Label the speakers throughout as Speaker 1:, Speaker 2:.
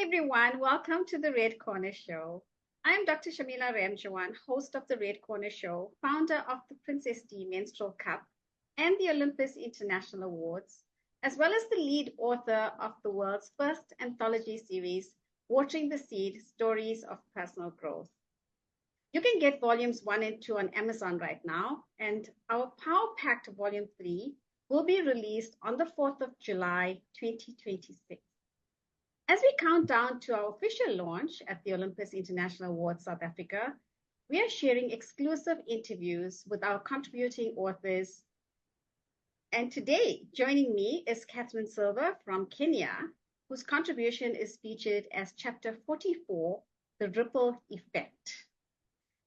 Speaker 1: Everyone, welcome to the Red Corner Show. I'm Dr. Shamila Ramjawan, host of the Red Corner Show, founder of the Princess D Menstrual Cup and the Olympus International Awards, as well as the lead author of the world's first anthology series, Watering the Seed: Stories of Personal Growth. You can get volumes 1 and 2 on Amazon right now, and our power-packed volume 3 will be released on the 4th of July, 2026. As we count down to our official launch at the Olympus International Awards South Africa, we are sharing exclusive interviews with our contributing authors. And today, joining me is Katherine Silva from Kenya, whose contribution is featured as Chapter 44, The Ripple Effect.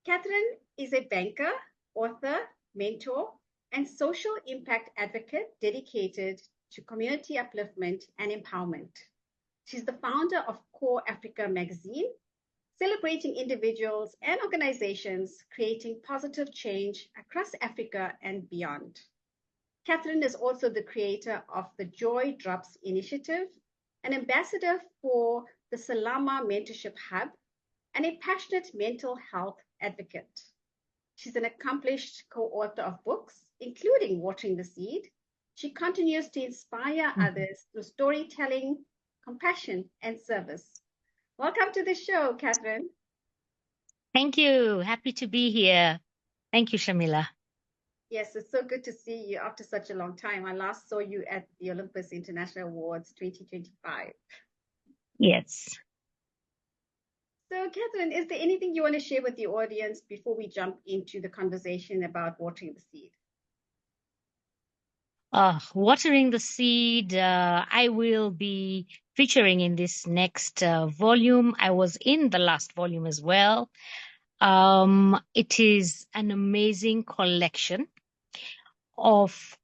Speaker 1: Katherine is a banker, author, mentor, and social impact advocate dedicated to community upliftment and empowerment. She's the founder of Core Africa magazine, celebrating individuals and organizations creating positive change across Africa and beyond. Katherine is also the creator of the Joy Drops Initiative, an ambassador for the Salama Mentorship Hub, and a passionate mental health advocate. She's an accomplished co-author of books, including Watering the Seed. She continues to inspire others through storytelling, compassion, and service. Welcome to the show, Katherine.
Speaker 2: Thank you. Happy to be here. Thank you, Shamila.
Speaker 1: Yes, it's so good to see you after such a long time. I last saw you at the Olympus International Awards 2025.
Speaker 2: Yes.
Speaker 1: So, Katherine, is there anything you want to share with the audience before we jump into the conversation about Watering the Seed?
Speaker 2: Watering the Seed, I will be featuring in this next volume. I was in the last volume as well. It is an amazing collection of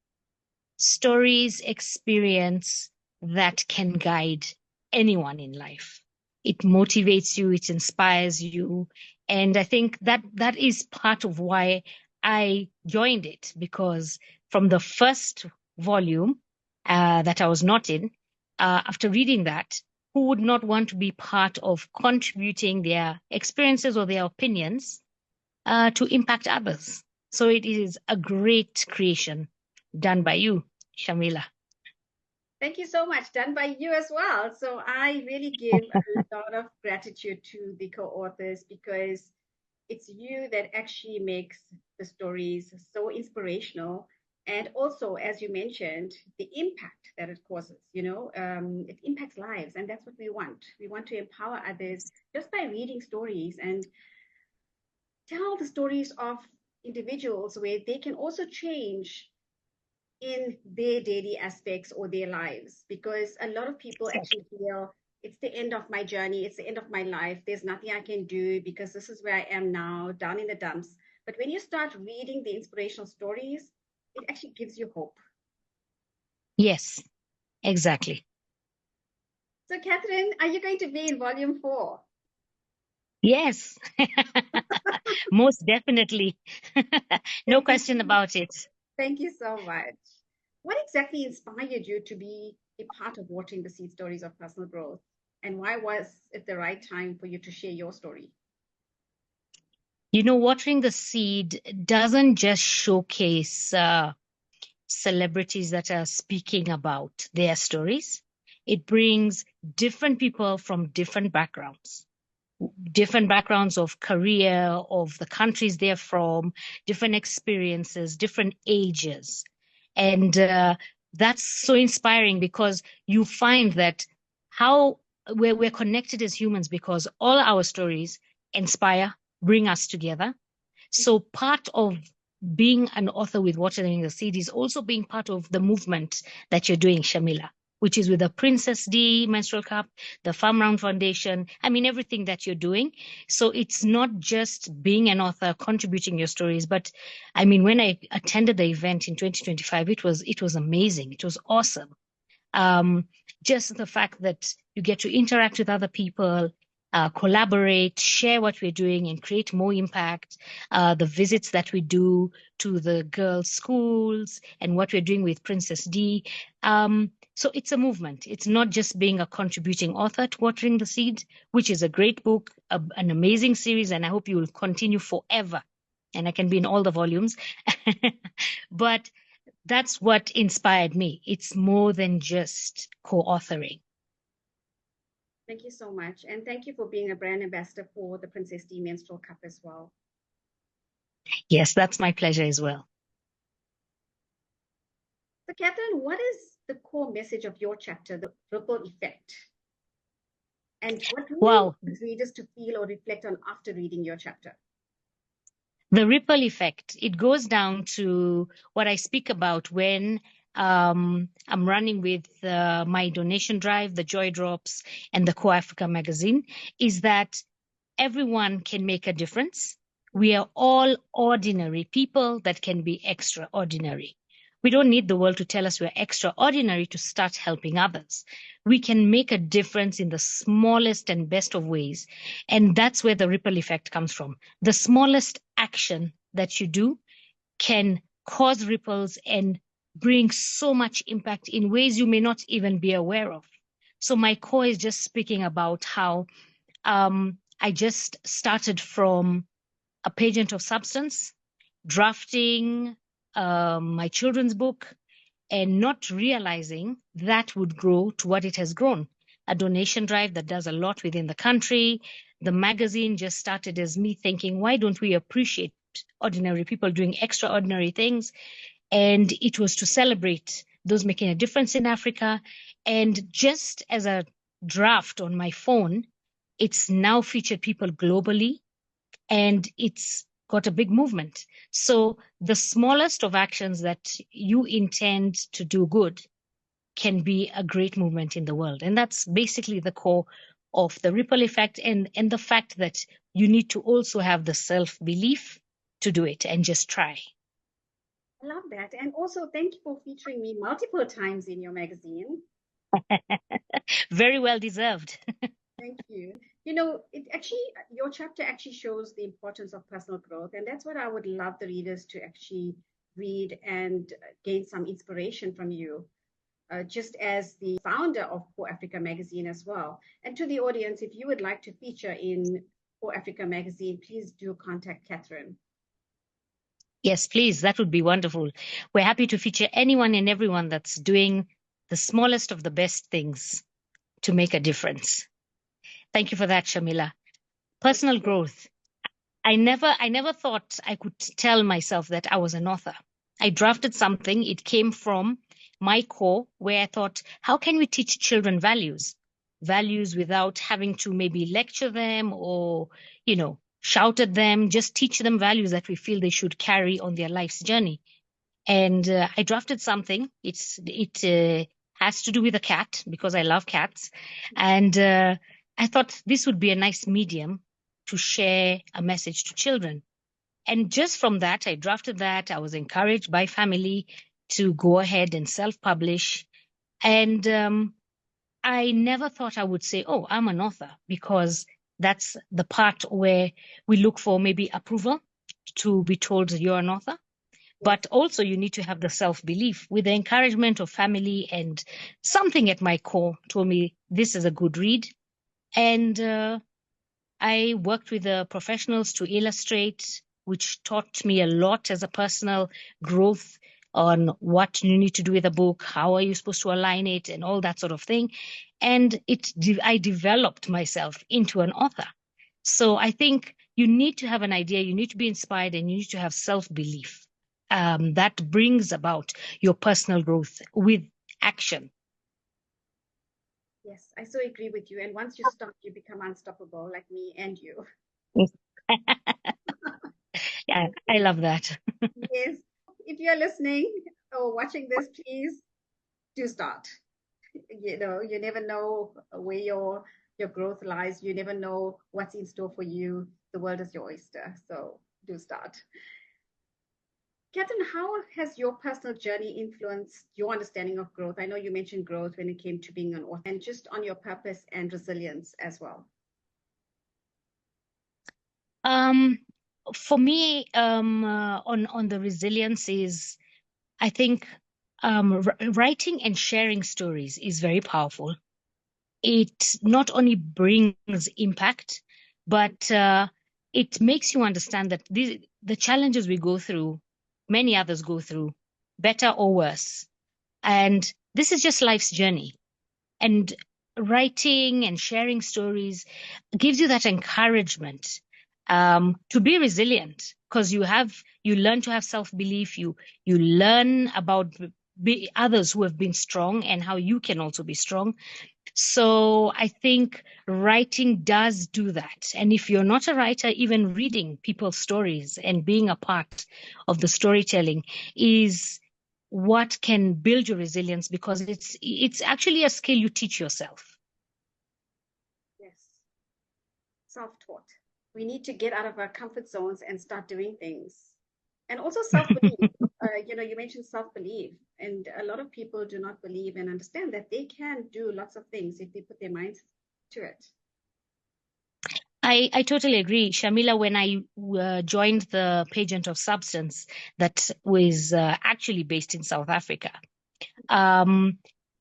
Speaker 2: stories, experience that can guide anyone in life. It motivates you, it inspires you. And I think that is part of why I joined it, because from the first volume that I was not in, after reading that, who would not want to be part of contributing their experiences or their opinions to impact others? So it is a great creation done by you, Shamila.
Speaker 1: Thank you so much. Done by you as well. So I really give a lot of gratitude to the co-authors, because it's you that actually makes the stories so inspirational. And also, as you mentioned, the impact that it causes, it impacts lives. And that's what we want. We want to empower others just by reading stories and tell the stories of individuals where they can also change in their daily aspects or their lives. Because a lot of people actually feel it's the end of my journey, it's the end of my life, there's nothing I can do because this is where I am now, down in the dumps. But when you start reading the inspirational stories, it actually gives you hope.
Speaker 2: Yes, exactly.
Speaker 1: So, Katherine, are you going to be in volume 4?
Speaker 2: Yes, most definitely. No question about it.
Speaker 1: Thank you so much. What exactly inspired you to be a part of Watering the Seed: Stories of Personal Growth? And why was it the right time for you to share your story?
Speaker 2: Watering the Seed doesn't just showcase celebrities that are speaking about their stories. It brings different people from different backgrounds of career, of the countries they're from, different experiences, different ages. And that's so inspiring, because you find that how we're connected as humans, because all our stories inspire, bring us together. So part of being an author with Watering the Seed is also being part of the movement that you're doing, Shamila, which is with the Princess D Menstrual Cup, the Farm Round Foundation. I mean, everything that you're doing. So it's not just being an author, contributing your stories, but I mean, when I attended the event in 2025, it was amazing. It was awesome. Just the fact that you get to interact with other people, collaborate, share what we're doing, and create more impact. The visits that we do to the girls' schools and what we're doing with Princess D. So it's a movement. It's not just being a contributing author to Watering the Seed, which is a great book, an amazing series, and I hope you will continue forever. And I can be in all the volumes. But that's what inspired me. It's more than just co-authoring.
Speaker 1: Thank you so much. And thank you for being a brand ambassador for the Princess D Menstrual Cup as well.
Speaker 2: Yes, that's my pleasure as well.
Speaker 1: So, Katherine, what is the core message of your chapter, The Ripple Effect? And what do you want readers to feel or reflect on after reading your chapter?
Speaker 2: The ripple effect, it goes down to what I speak about when I'm running with my donation drive, the Joy Drops, and the Co Africa magazine, is that everyone can make a difference. We are all ordinary people that can be extraordinary. We don't need the world to tell us we're extraordinary to start helping others. We can make a difference in the smallest and best of ways. And that's where the ripple effect comes from. The smallest action that you do can cause ripples and bring so much impact in ways you may not even be aware of. So my core is just speaking about how I just started from a pageant of substance, drafting my children's book, and not realizing that would grow to what it has grown. A donation drive that does a lot within the country. The magazine just started as me thinking, why don't we appreciate ordinary people doing extraordinary things? And it was to celebrate those making a difference in Africa. And just as a draft on my phone, it's now featured people globally, and it's got a big movement. So the smallest of actions that you intend to do good can be a great movement in the world. And that's basically the core of the ripple effect, and the fact that you need to also have the self-belief to do it and just try.
Speaker 1: I love that. And also, thank you for featuring me multiple times in your magazine.
Speaker 2: Very well deserved.
Speaker 1: Thank you. You know, your chapter actually shows the importance of personal growth. And that's what I would love the readers to actually read and gain some inspiration from you, just as the founder of Poor Africa magazine as well. And to the audience, if you would like to feature in Poor Africa magazine, please do contact Katherine.
Speaker 2: Yes, please. That would be wonderful. We're happy to feature anyone and everyone that's doing the smallest of the best things to make a difference. Thank you for that, Shamila. Personal growth. I never thought I could tell myself that I was an author. I drafted something. It came from my core, where I thought, how can we teach children values? Values without having to maybe lecture them or, shout at them, just teach them values that we feel they should carry on their life's journey. And I drafted something. It has to do with a cat because I love cats. And I thought this would be a nice medium to share a message to children. And just from that, I drafted that. I was encouraged by family to go ahead and self-publish. And I never thought I would say, oh, I'm an author, because that's the part where we look for maybe approval to be told you're an author. But also you need to have the self-belief. With the encouragement of family and something at my core told me this is a good read. And I worked with the professionals to illustrate, which taught me a lot as a personal growth on what you need to do with a book, how are you supposed to align it, and all that sort of thing. And I developed myself into an author. So I think you need to have an idea, you need to be inspired, and you need to have self-belief. That brings about your personal growth with action.
Speaker 1: Yes, I so agree with you. And once you start, you become unstoppable, like me and you.
Speaker 2: Yeah, I love that.
Speaker 1: Yes. If you're listening or watching this, please do start. You never know where your growth lies. You never know what's in store for you. The world is your oyster. So do start. Katherine, how has your personal journey influenced your understanding of growth? I know you mentioned growth when it came to being an author, and just on your purpose and resilience as well.
Speaker 2: For me, on the resilience is, I think writing and sharing stories is very powerful. It not only brings impact, but it makes you understand that the challenges we go through, many others go through, better or worse. And this is just life's journey. And writing and sharing stories gives you that encouragement to be resilient, because you learn to have self-belief. You learn about others who have been strong and how you can also be strong. So I think writing does do that. And if you're not a writer, even reading people's stories and being a part of the storytelling is what can build your resilience, because it's actually a skill you teach yourself.
Speaker 1: Yes. Self-taught. We need to get out of our comfort zones and start doing things. And also self-belief. You mentioned self-belief, and a lot of people do not believe and understand that they can do lots of things if they put their minds to it.
Speaker 2: I totally agree, Shamila. When I joined the Pageant of Substance that was actually based in South Africa, I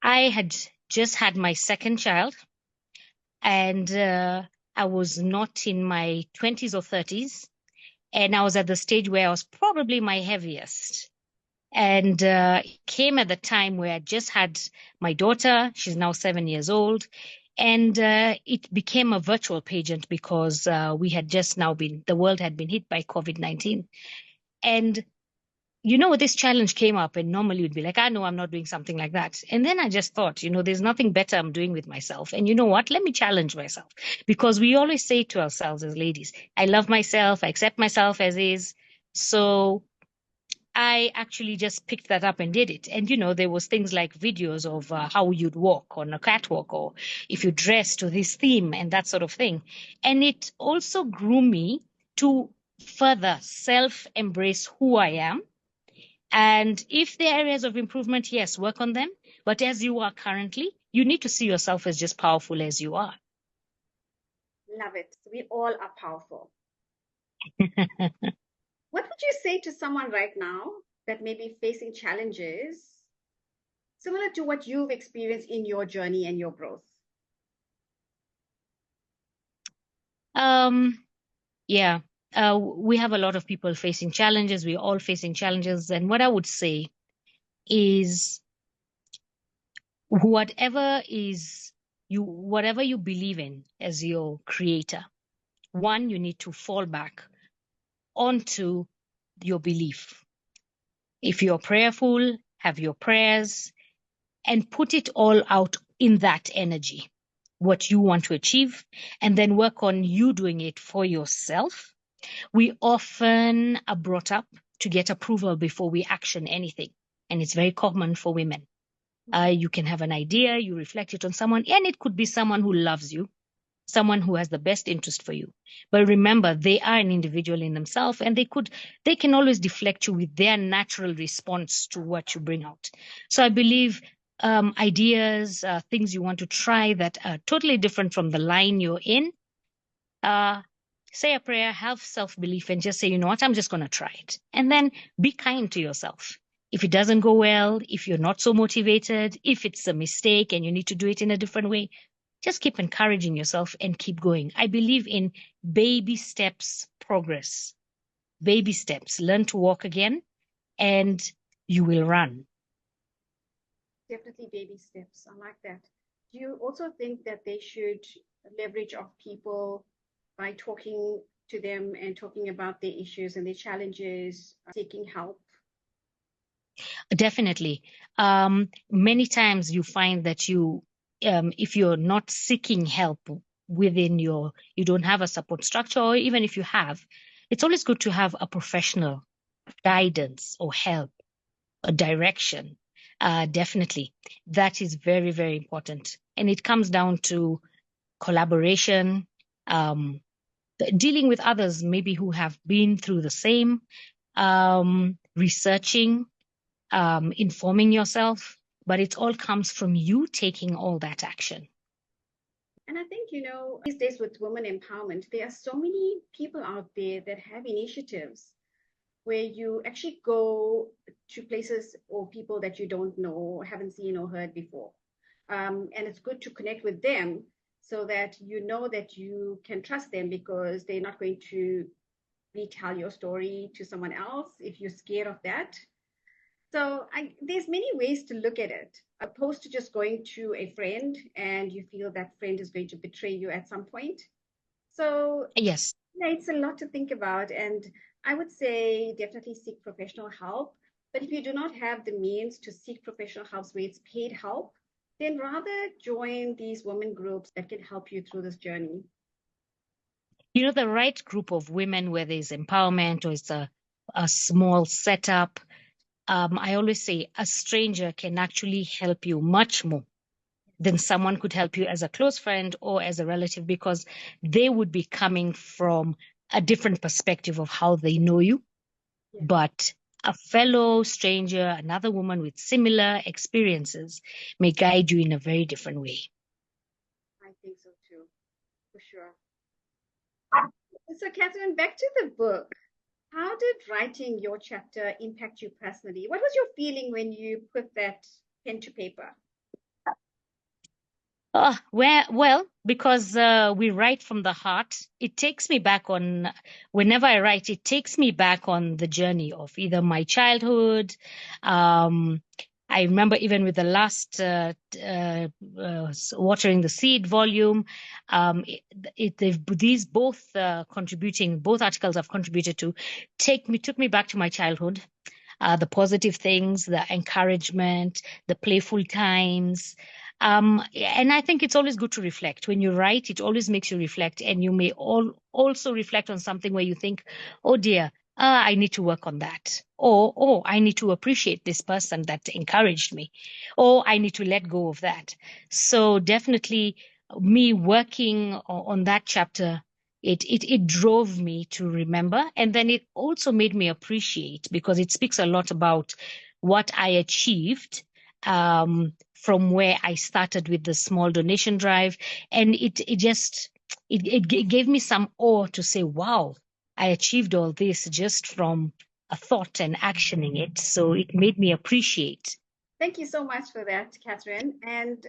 Speaker 2: had just had my second child, and I was not in my 20s or 30s, and I was at the stage where I was probably my heaviest. And it came at the time where I just had my daughter. She's now 7 years old. And it became a virtual pageant because the world had been hit by COVID-19. And this challenge came up, and normally you'd be like, no, I'm not doing something like that. And then I just thought, there's nothing better I'm doing with myself. And you know what? Let me challenge myself, because we always say to ourselves as ladies, I love myself, I accept myself as is. So I actually just picked that up and did it. And, there was things like videos of how you'd walk on a catwalk, or if you dress to this theme and that sort of thing. And it also grew me to further self-embrace who I am. And if there are areas of improvement, yes, work on them. But as you are currently, you need to see yourself as just powerful as you are.
Speaker 1: Love it. We all are powerful. What would you say to someone right now that may be facing challenges similar to what you've experienced in your journey and your growth?
Speaker 2: Yeah, we have a lot of people facing challenges. We're all facing challenges. And what I would say is whatever you believe in as your creator, one, you need to fall back onto your belief. If you're prayerful, have your prayers and put it all out in that energy, what you want to achieve, and then work on you doing it for yourself. We often are brought up to get approval before we action anything, and it's very common for women. You can have an idea, you reflect it on someone, and it could be someone who loves you, someone who has the best interest for you. But remember, they are an individual in themselves, and they can always deflect you with their natural response to what you bring out. So I believe ideas, things you want to try that are totally different from the line you're in, say a prayer, have self-belief, and just say, you know what, I'm just going to try it. And then be kind to yourself. If it doesn't go well, if you're not so motivated, if it's a mistake and you need to do it in a different way, just keep encouraging yourself and keep going. I believe in baby steps progress. Baby steps. Learn to walk again, and you will run.
Speaker 1: Definitely baby steps. I like that. Do you also think that they should leverage off people by talking to them and talking about their issues and their challenges, seeking help?
Speaker 2: Definitely. Many times you find that if you're not seeking help within you don't have a support structure, or even if you have, it's always good to have a professional guidance or help, a direction. Definitely. That is very, very important. And it comes down to collaboration, dealing with others maybe who have been through the same, researching, informing yourself, but it all comes from you taking all that action.
Speaker 1: And I think, these days with women empowerment, there are so many people out there that have initiatives where you actually go to places or people that you don't know or haven't seen or heard before. And it's good to connect with them so that you know that you can trust them because they're not going to retell your story to someone else if you're scared of that. So there's many ways to look at it, opposed to just going to a friend and you feel that friend is going to betray you at some point. So
Speaker 2: Yes.
Speaker 1: yeah, it's a lot to think about. And I would say definitely seek professional help. But if you do not have the means to seek professional help where it's paid help, then rather join these women groups that can help you through this journey.
Speaker 2: You know, the right group of women where there's empowerment or it's a small setup. I always say a stranger can actually help you much more than someone could help you as a close friend or as a relative because they would be coming from a different perspective of how they know you.
Speaker 1: Yes,
Speaker 2: But a fellow stranger, another woman with similar experiences, may guide you in a very different way.
Speaker 1: I think so too, for sure. So, Catherine, back to the book. How did writing your chapter impact you personally? What was your feeling when you put that pen to paper?
Speaker 2: Well, because we write from the heart, it takes me back on, whenever I write, it takes me back on the journey of either my childhood. Um, I remember even with the last Watering the Seed volume, these both contributing, both articles have contributed to took me back to my childhood, the positive things, the encouragement, the playful times. And I think it's always good to reflect. When you write, it always makes you reflect. And you may also reflect on something where you think, oh dear, I need to work on that. Or, oh, I need to appreciate this person that encouraged me. Or I need to let go of that. So definitely me working on that chapter, it drove me to remember, and then it also made me appreciate because it speaks a lot about what I achieved, from where I started with the small donation drive, and it gave me some awe to say, wow, I achieved all this just from a thought and actioning it. So it made me appreciate.
Speaker 1: Thank you so much for that, Catherine. And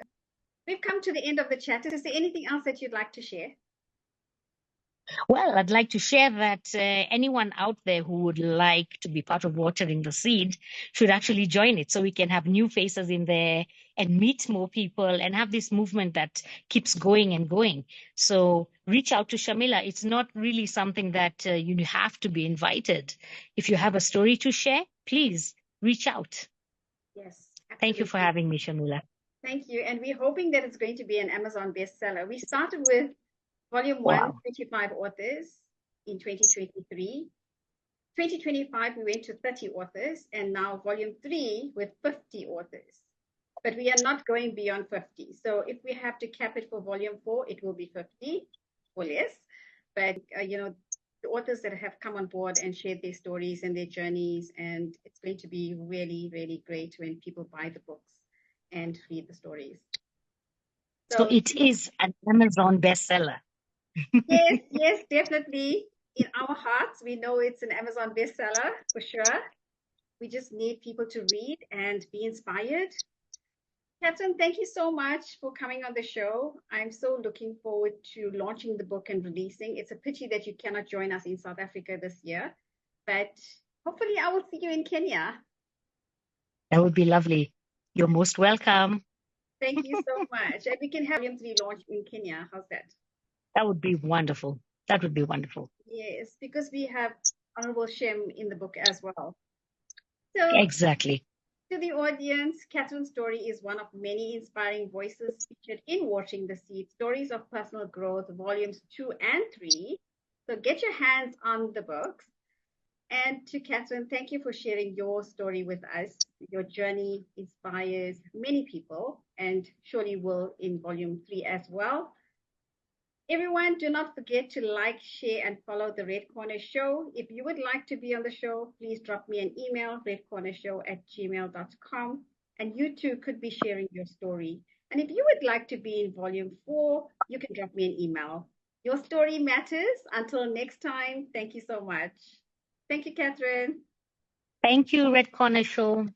Speaker 1: we've come to the end of the chat. Is there anything else that you'd like to share?
Speaker 2: Well, I'd like to share that anyone out there who would like to be part of Watering the Seed should actually join it so we can have new faces in there and meet more people and have this movement that keeps going and going. So reach out to Shamila. It's not really something that you have to be invited. If you have a story to share, please reach out.
Speaker 1: Yes,
Speaker 2: Thank you for
Speaker 1: absolutely.
Speaker 2: having me, Shamila.
Speaker 1: Thank you. And we're hoping that it's going to be an Amazon bestseller. We started with volume one,
Speaker 2: Wow.
Speaker 1: 25 authors in 2023. 2025, we went to 30 authors, and now volume three with 50 authors. But we are not going beyond 50. So if we have to cap it for volume four, it will be 50 or less. But, the authors that have come on board and shared their stories and their journeys, and it's going to be really, really great when people buy the books and read the stories.
Speaker 2: So
Speaker 1: So,
Speaker 2: it is an Amazon bestseller.
Speaker 1: yes, yes, definitely. In our hearts, we know it's an Amazon bestseller for sure. We just need people to read and be inspired. Catherine, thank you so much for coming on the show. I'm so looking forward to launching the book and releasing. It's a pity that you cannot join us in South Africa this year, but hopefully I will see you in Kenya.
Speaker 2: That would be lovely. You're most welcome.
Speaker 1: Thank you so much. And we can have volume three launch in Kenya. How's that?
Speaker 2: That would be wonderful. That would be wonderful.
Speaker 1: Yes, because we have Honorable Shem in the book as well. So
Speaker 2: Exactly.
Speaker 1: to the audience, Catherine's story is one of many inspiring voices featured in Watering the Seed, Stories of Personal Growth, volumes 2 and 3. So get your hands on the books. And to Catherine, thank you for sharing your story with us. Your journey inspires many people and surely will in volume 3 as well. Everyone, do not forget to like, share, and follow the Red Corner Show. If you would like to be on the show, please drop me an email, redcornershow@gmail.com. And you too could be sharing your story. And if you would like to be in volume 4, you can drop me an email. Your story matters. Until next time, thank you so much. Thank you, Catherine.
Speaker 2: Thank you, Red Corner Show.